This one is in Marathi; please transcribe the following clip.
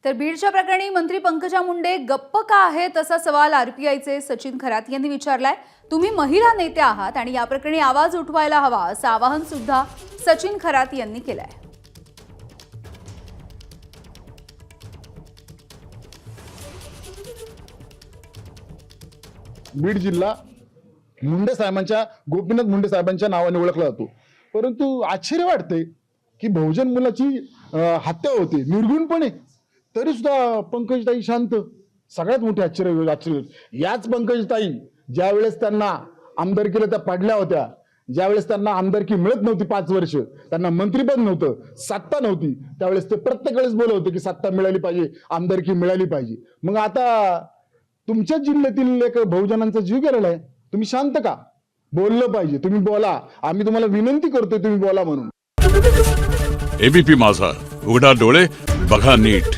तर बीडच्या प्रकरणी मंत्री पंकजा मुंडे गप्प का आहेत असा सवाल आरपीआयचे सचिन खरात यांनी विचारलाय। तुम्ही महिला नेते आहात आणि या प्रकरणी आवाज उठवायला हवा असं आवाहन सुद्धा सचिन खरात यांनी केलंय। बीड जिल्हा मुंडे साहेबांच्या गोपीनाथ मुंडे साहेबांच्या नावाने ओळखला जातो, परंतु आश्चर्य वाटते की बहुजन मुलाची हत्या होते निर्गुणपणे, तरी सुद्धा पंकजताई शांत। सगळ्यात मोठे आश्चर्य याच पंकजताई ज्या वेळेस त्यांना आमदारकीला त्या पडल्या होत्या, ज्या वेळेस त्यांना आमदारकी मिळत नव्हती 5 वर्ष, त्यांना मंत्रीपद नव्हतं, सत्ता नव्हती, त्यावेळेस ते प्रत्येक वेळेस बोलत होते की सत्ता मिळाली पाहिजे, आमदारकी मिळाली पाहिजे। मग आता तुमच्या जिल्ह्यातील एक बहुजनांचा जीव गेलेला आहे, तुम्ही शांत का? बोललं पाहिजे, तुम्ही बोला, आम्ही तुम्हाला विनंती करतोय तुम्ही बोला म्हणून। एबीपी माझा, उघडा डोळे बघा नीट।